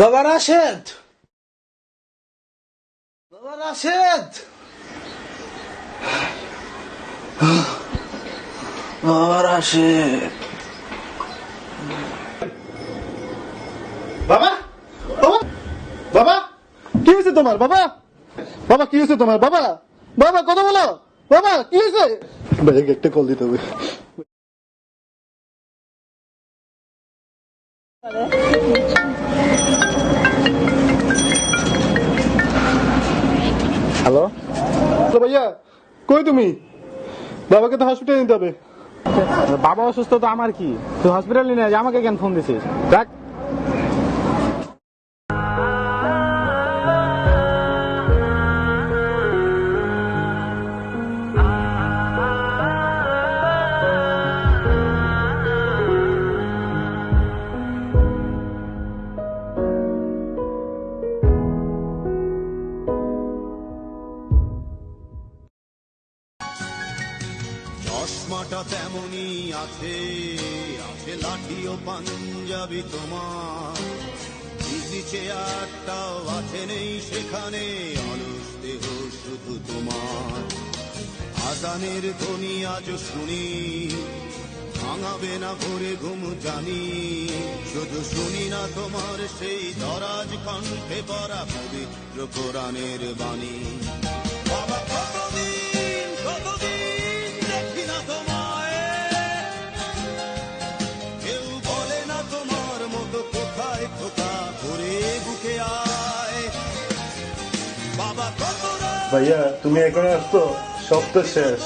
বাবা রাশেদ, বাবা রাশেদ, বাবা রাশেদ, বাবা, বাবা, বাবা, কি হয়েছে তোমার বাবা? বাবা কি হয়েছে তোমার বাবা? বাবা কথা বলো বাবা, কি হয়েছে? ভাইয়াকে একটা কল দিতে হবে। হ্যালো, তো ভাইয়া কই তুমি? বাবাকে তো হসপিটালে নিতে হবে। বাবা অসুস্থ তো আমার কি? তুই হসপিটালে নিয়ে যা, আমাকে কেন ফোন দিছিস? দেখ, চশমাটা তেমনি আছে, আছে লাঠি ও পাঞ্জাবি তোমার, ইজি চেয়ারটাও আছে নেই সেখানে, অলস দেহ শুধু তোমার। আজানের ধ্বনি আজ শুনি, ভাঙাবে না ভোরে ঘুম জানি, শুধু শুনি না তোমার সেই দরাজ কণ্ঠে পড়া পবিত্র কোরআনের বাণী। বাবা কতদিন কতদিন দেখি না তোমায়, কেউ বলে না তোমার মতো কোথায় খোকা করে বুকে আয়। বাবা কত ভাইয়া তুমি এখন আসতো, সব তো শেষ।